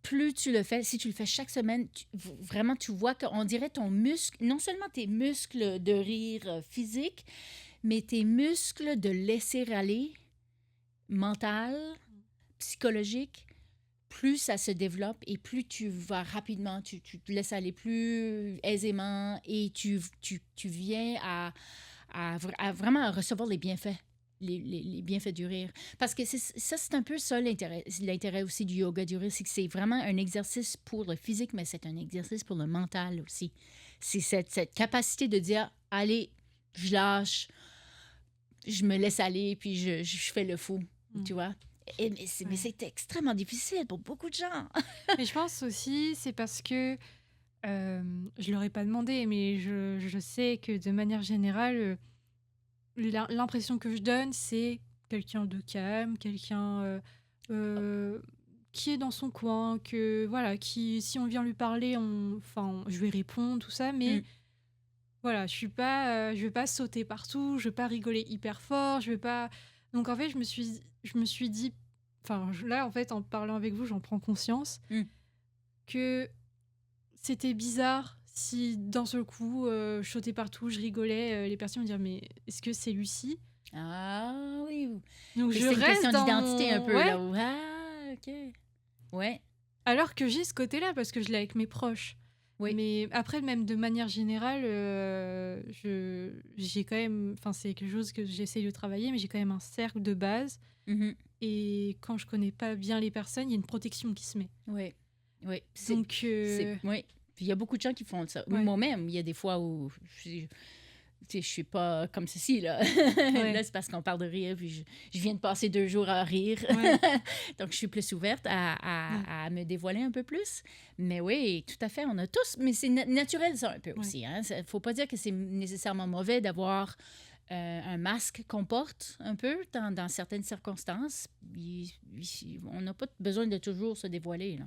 plus tu le fais, si tu le fais chaque semaine, vraiment, tu vois qu'on dirait ton muscle, non seulement tes muscles de rire physique, mais tes muscles de laisser aller, mental, psychologique, plus ça se développe et plus tu vas rapidement, tu te laisses aller plus aisément et tu viens à vraiment recevoir les bienfaits, les bienfaits du rire. Parce que c'est un peu ça l'intérêt aussi du yoga du rire, c'est que c'est vraiment un exercice pour le physique, mais c'est un exercice pour le mental aussi. C'est cette capacité de dire, allez, je lâche, je me laisse aller, puis je fais le fou, tu vois. Mais c'est extrêmement difficile pour beaucoup de gens. Mais je pense aussi, c'est parce que je leur ai pas demandé, mais je sais que de manière générale, l'impression que je donne, c'est quelqu'un de calme, quelqu'un qui est dans son coin, que voilà, qui si on vient lui parler, je vais répondre, tout ça, mais voilà, je vais pas sauter partout, je vais pas rigoler hyper fort, je vais pas. Donc en fait, je me suis dit, là en fait, en parlant avec vous, j'en prends conscience que c'était bizarre si d'un seul coup, je sautais partout, je rigolais, les personnes me disaient mais est-ce que c'est Lucie? Ah oui. Donc C'est je une reste question dans d'identité un peu ouais. là où ok. Ouais. Alors que j'ai ce côté-là parce que je l'ai avec mes proches. Oui. Mais après, même de manière générale, j'ai quand même, c'est quelque chose que j'essaye de travailler, mais j'ai quand même un cercle de base. Et quand je connais pas bien les personnes, il y a une protection qui se met. Oui. Oui. Donc, Oui. Puis il y a beaucoup de gens qui font ça. ouais, Moi-même, il y a des fois où tu sais, je suis pas comme ceci, là. ouais, Là, c'est parce qu'on parle de rire, puis je viens de passer 2 jours à rire. ouais, Donc, je suis plus ouverte ouais, à me dévoiler un peu plus. Mais oui, tout à fait, on a tous... Mais c'est naturel, ça, un peu ouais. aussi. Hein? Faut pas dire que c'est nécessairement mauvais d'avoir un masque qu'on porte un peu dans certaines circonstances. On n'a pas besoin de toujours se dévoiler, là.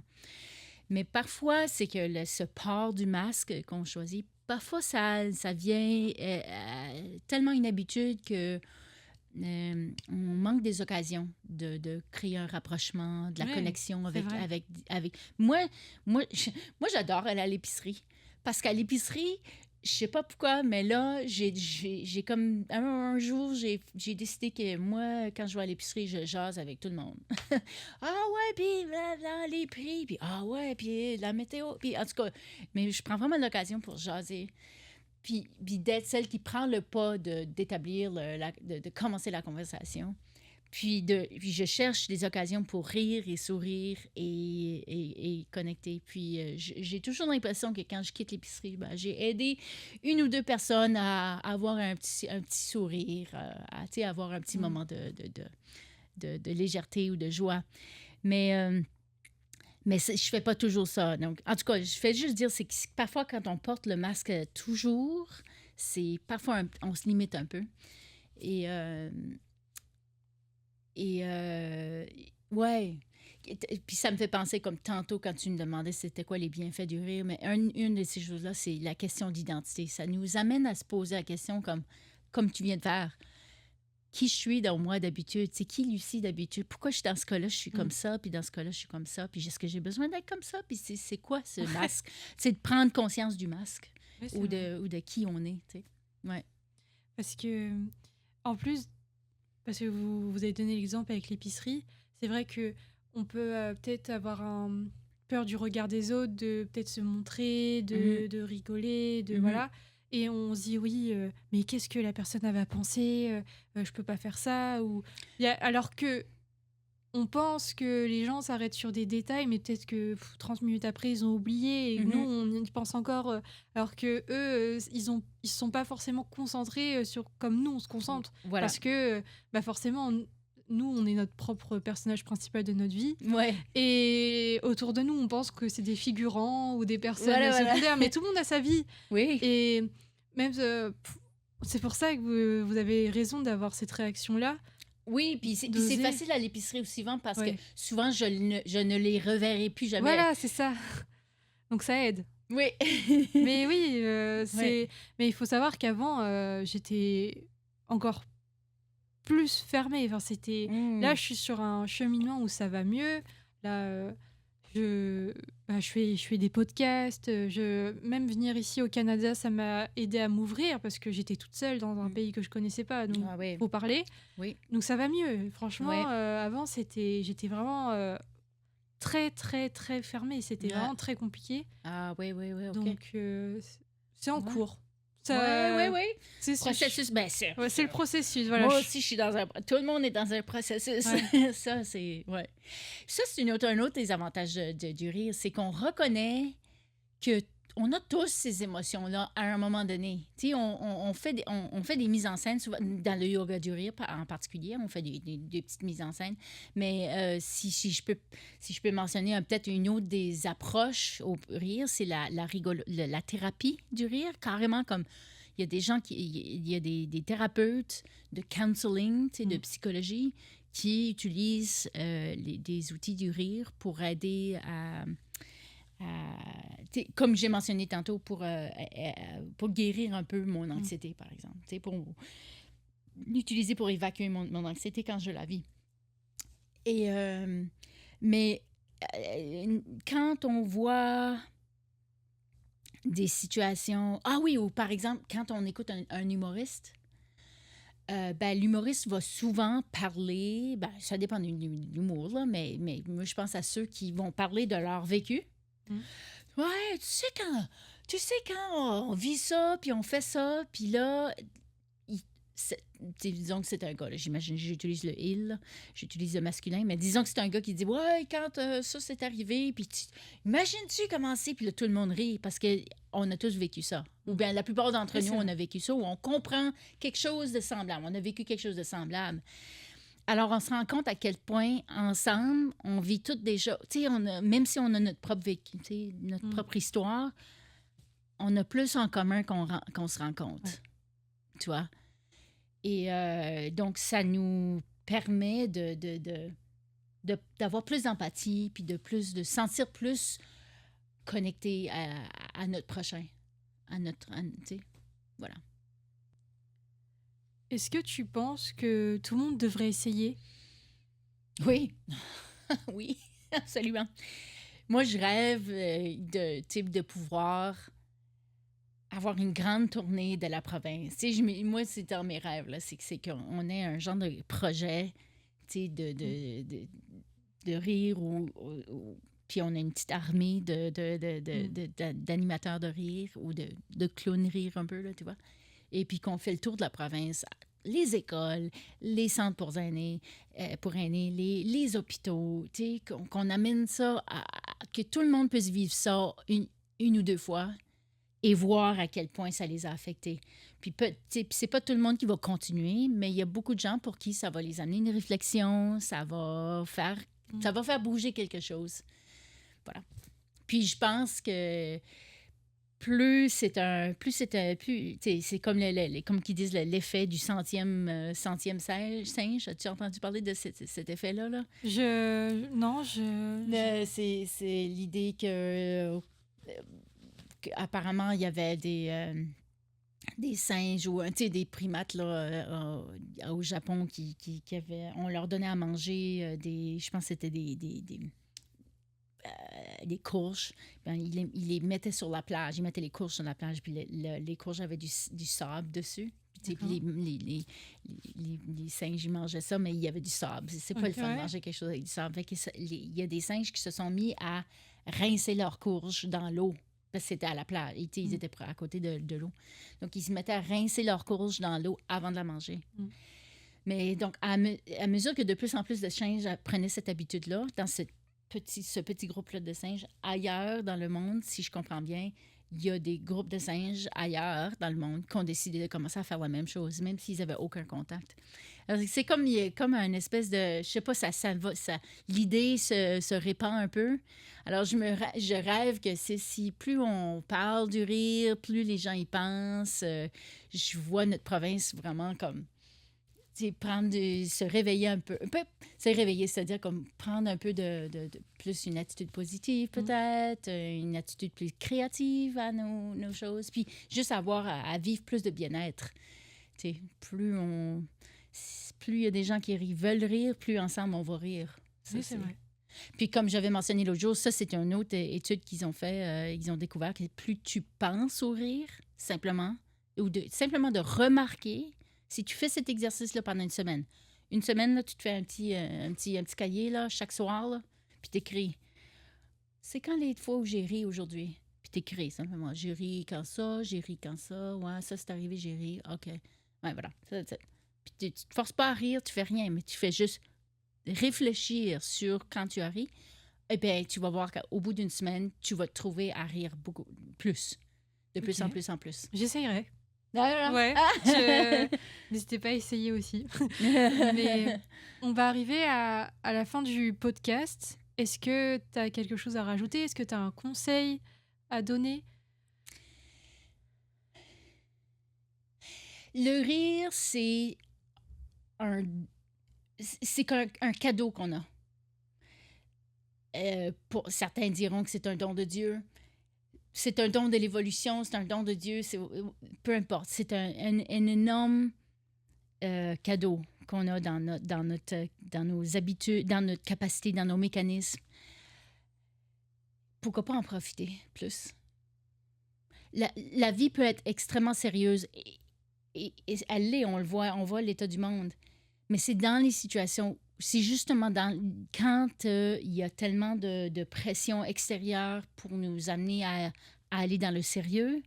Mais parfois, c'est que ce port du masque qu'on choisit, parfois, ça vient tellement une habitude que on manque des occasions de créer un rapprochement, de la Ouais, connexion c'est vrai. avec... Moi, j'adore aller à l'épicerie. Parce qu'à l'épicerie, je sais pas pourquoi, mais là, j'ai comme... Un jour, j'ai décidé que moi, quand je vais à l'épicerie, je jase avec tout le monde. Ah ouais, puis les prix, puis ah ouais, puis la météo, puis en tout cas, mais je prends vraiment l'occasion pour jaser, puis d'être celle qui prend le pas d'établir, de commencer la conversation. Puis je cherche des occasions pour rire et sourire et connecter. Puis j'ai toujours l'impression que quand je quitte l'épicerie, ben, j'ai aidé 1 ou 2 personnes à avoir un petit sourire, tu sais, avoir un petit Mm. moment de légèreté ou de joie. Mais, je fais pas toujours ça. Donc, en tout cas, je fais juste dire, c'est que parfois, quand on porte le masque toujours, c'est parfois, on se limite un peu. Et, ouais. Puis ça me fait penser, comme tantôt, quand tu me demandais c'était quoi les bienfaits du rire, mais une de ces choses-là, c'est la question d'identité. Ça nous amène à se poser la question comme tu viens de faire. Qui je suis dans moi d'habitude? C'est qui Lucie d'habitude? Pourquoi dans ce cas-là, je suis comme Mm. ça, puis dans ce cas-là, je suis comme ça, puis est-ce que j'ai besoin d'être comme ça? Puis c'est quoi ce masque? C'est de prendre conscience du masque Ouais, c'est ou vrai. de qui on est, tu sais. Ouais. Parce que, en plus, parce que vous avez donné l'exemple avec l'épicerie, c'est vrai que on peut peut-être avoir peur du regard des autres, de peut-être se montrer, Mhm, de rigoler, de mhm. voilà. Et on se dit oui, mais qu'est-ce que la personne elle va penser je peux pas faire ça ou alors que on pense que les gens s'arrêtent sur des détails, mais peut-être que 30 minutes après, ils ont oublié et nous, Mhm. on y pense encore, alors que eux, ils sont pas forcément concentrés sur comme nous, on se concentre. Voilà. Parce que, bah forcément, nous, on est notre propre personnage principal de notre vie. Ouais. Et autour de nous, on pense que c'est des figurants ou des personnes Voilà, voilà. secondaires, mais tout le monde a sa vie. Oui. Et même, c'est pour ça que vous avez raison d'avoir cette réaction-là, Oui, puis c'est d'oser. facile à l'épicerie aussi souvent parce que Ouais. souvent, je ne les reverrai plus jamais. Voilà, c'est ça. Donc ça aide. Oui. Mais oui, Ouais. mais il faut savoir qu'avant, j'étais encore plus fermée. Enfin, là, Mm. je suis sur un cheminement où ça va mieux. Là, je... je fais des podcasts. Même venir ici au Canada, ça m'a aidé à m'ouvrir parce que j'étais toute seule dans un Mm. pays que je connaissais pas. Donc, Ah oui. faut parler. Oui. Donc, ça va mieux. Franchement, Ouais. avant, j'étais vraiment très, très, très fermée. C'était Ah, vraiment très compliqué. ah oui, oui, oui, OK. Donc, c'est en Ouais. cours. Ouais, ouais, Ça, ouais. c'est Processus, bien sûr. ouais, c'est le processus. Voilà. Moi aussi, je suis dans un... Tout le monde est dans un processus. Ouais. Ça, c'est... Ouais. Ça, c'est un autre des avantages du rire, c'est qu'on reconnaît que on a tous ces émotions-là à un moment donné. Tu sais, on fait on fait des mises en scène, souvent, dans le yoga du rire en particulier, on fait des petites mises en scène. Mais si je peux mentionner peut-être une autre des approches au rire, c'est la thérapie du rire, carrément comme... Il y a des gens il y a des thérapeutes de counseling, tu sais, de Mm. psychologie, qui utilisent des outils du rire pour aider comme j'ai mentionné tantôt, pour guérir un peu mon Mm. anxiété, par exemple. Pour l'utiliser pour évacuer mon anxiété quand je la vis. Et, mais quand on voit des situations... Ah oui, ou par exemple, quand on écoute un humoriste, ben, l'humoriste va souvent parler, ben, ça dépend de l'humour, là, mais moi, je pense à ceux qui vont parler de leur vécu. Mm. Ouais, tu sais quand on vit ça, puis on fait ça, puis là, disons que c'est un gars, là, j'imagine, j'utilise le « il », là, j'utilise le masculin, mais disons que c'est un gars qui dit « Ouais, quand ça c'est arrivé, puis imagines-tu comment c'est? » Puis là, tout le monde rit parce qu'on a tous vécu ça. Ou bien la plupart d'entre Oui, nous, c'est on vrai. a vécu ça, ou on comprend quelque chose de semblable. On a vécu quelque chose de semblable. Alors, on se rend compte à quel point, ensemble, on vit toutes déjà... Tu sais, même si on a notre propre vécu, tu sais, notre Mm. propre histoire, on a plus en commun qu'on se rend compte. Ouais. Tu vois? Et donc, ça nous permet d'avoir plus d'empathie, puis de sentir plus connecté à notre prochain. Tu sais, voilà. Est-ce que tu penses que tout le monde devrait essayer? Oui, oui, absolument. Moi, je rêve de pouvoir avoir une grande tournée de la province. Tu sais, moi, c'est dans mes rêves, là, c'est qu'on ait un genre de projet, tu sais, de rire puis on a une petite armée d'animateurs de rire ou de clowns rire un peu, là, tu vois. Et puis qu'on fait le tour de la province, les écoles, les centres pour aînés, les hôpitaux, tu sais, qu'on amène ça, que tout le monde puisse vivre ça une ou deux fois et voir à quel point ça les a affectés. Puis c'est pas tout le monde qui va continuer, mais il y a beaucoup de gens pour qui ça va les amener une réflexion, ça va faire bouger quelque chose. Voilà. Puis je pense que c'est comme comme qu'ils disent l'effet du centième singe. As-tu entendu parler de cet effet-là, là? Non, C'est l'idée qu'apparemment, il y avait des singes ou des primates là, au Japon qui avaient... On leur donnait à manger je pense que c'était des courges. Ben, ils les mettaient sur la plage. Ils mettaient les courges sur la plage, puis les courges avaient du sable dessus. Puis les singes, ils mangeaient ça, mais il y avait du sable. C'est pas le fun de manger quelque chose avec du sable. Fait que il y a des singes qui se sont mis à rincer leurs courges dans l'eau. Parce que c'était à la plage. Ils étaient à côté de l'eau. Donc, ils se mettaient à rincer leurs courges dans l'eau avant de la manger. Mais donc, à mesure que de plus en plus de singes prenaient cette habitude-là, dans ce petit groupe-là de singes, ailleurs dans le monde, si je comprends bien, il y a des groupes de singes ailleurs dans le monde qui ont décidé de commencer à faire la même chose, même s'ils n'avaient aucun contact. Alors, c'est comme, il y a comme une espèce de... Je sais pas, l'idée se répand un peu. Alors, je rêve que si plus on parle du rire, plus les gens y pensent. Je vois notre province vraiment comme... se réveiller un peu se réveiller, c'est-à-dire comme prendre un peu de plus une attitude positive peut-être, une attitude plus créative à nos choses, puis juste avoir à vivre plus de bien-être. Plus il y a des gens qui veulent rire, plus ensemble on va rire. Oui, c'est vrai. Puis comme j'avais mentionné l'autre jour, ça c'est une autre étude qu'ils ont fait, ils ont découvert que plus tu penses au rire, simplement de remarquer. Si tu fais cet exercice-là pendant une semaine, là, tu te fais un petit cahier là, chaque soir, là, puis t'écris. C'est quand les fois où j'ai ri aujourd'hui? Puis t'écris simplement. J'ai ri quand ça, ouais, ça c'est arrivé, j'ai ri, OK. Ouais, voilà. Puis tu te forces pas à rire, tu fais rien, mais tu fais juste réfléchir sur quand tu as ri. Eh bien, tu vas voir qu'au bout d'une semaine, tu vas te trouver à rire beaucoup plus. De plus en plus en plus. J'essayerai. Ah, ouais, n'hésitez pas à essayer aussi. Mais on va arriver à la fin du podcast. Est-ce que tu as quelque chose à rajouter? Est-ce que tu as un conseil à donner? Le rire, c'est un cadeau qu'on a. Certains diront que c'est un don de Dieu. C'est un don de l'évolution, c'est un don de Dieu, peu importe. C'est un énorme cadeau qu'on a dans nos habitudes, dans notre capacité, dans nos mécanismes. Pourquoi pas en profiter plus? La vie peut être extrêmement sérieuse et elle l'est, on le voit, on voit l'état du monde. Mais c'est dans les situations, c'est justement quand il y a tellement de pression extérieure pour nous amener à aller dans le sérieux,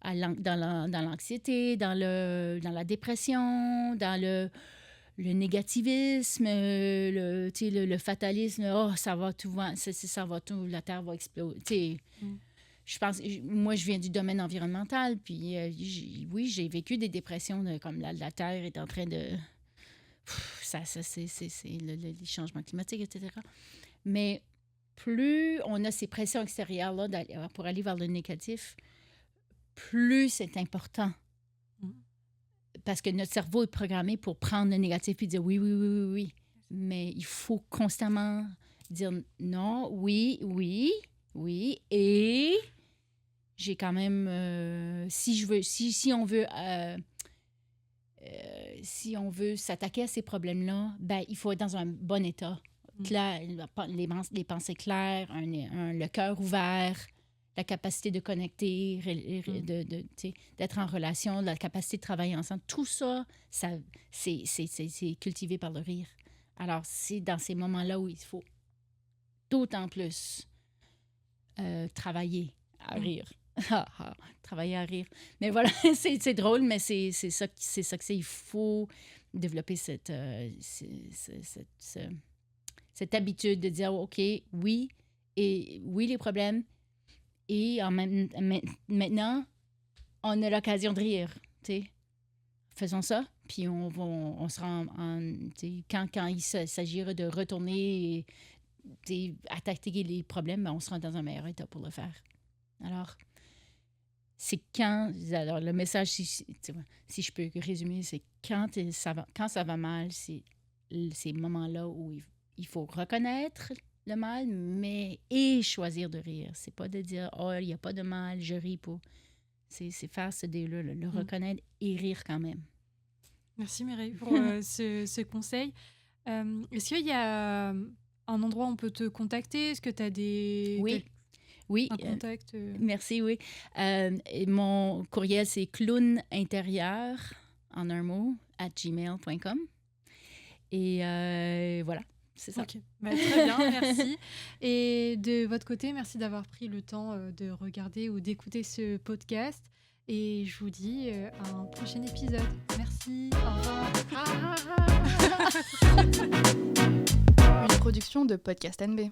dans l'anxiété, dans la dépression, dans le négativisme, le fatalisme. Oh, ça va tout, ça va tout, la Terre va exploser. Je pense, moi, je viens du domaine environnemental, puis oui, j'ai vécu des dépressions comme la Terre est en train de... Ça c'est les changements climatiques, etc. Mais plus on a ces pressions extérieures là, pour aller vers le négatif, plus c'est important. Parce que notre cerveau est programmé pour prendre le négatif et dire oui, oui, oui, oui, oui. Mais il faut constamment dire non, oui, oui, oui. Et j'ai quand même... si on veut s'attaquer à ces problèmes-là, ben, il faut être dans un bon état. Clair, les pensées claires, le cœur ouvert, la capacité de connecter, d'être en relation, la capacité de travailler ensemble. Tout ça, c'est cultivé par le rire. Alors, c'est dans ces moments-là où il faut d'autant plus travailler à rire. Travailler à rire. Mais voilà, c'est drôle, mais c'est ça que c'est. Il faut développer cette habitude de dire, OK, oui, et oui, les problèmes, et maintenant, on a l'occasion de rire, tu sais. Faisons ça, puis on sera quand il s'agira de retourner et attaquer les problèmes, ben, on sera dans un meilleur état pour le faire. Alors, alors le message, si je peux résumer, c'est quand ça va mal, c'est ces moments-là où il faut reconnaître le mal, et choisir de rire. C'est pas de dire « Oh, il n'y a pas de mal, je ris pas ». C'est faire ce dé-là, le reconnaître et rire quand même. Merci Mireille pour ce conseil. Est-ce qu'il y a un endroit où on peut te contacter? Est-ce que tu as des... Oui, un contact merci, oui. Mon courriel, c'est clownintérieur, en un mot, @gmail.com. Et voilà, c'est ça. Okay. Très bien, merci. Et de votre côté, merci d'avoir pris le temps de regarder ou d'écouter ce podcast. Et je vous dis à un prochain épisode. Merci, au revoir. Une production de Podcast NB.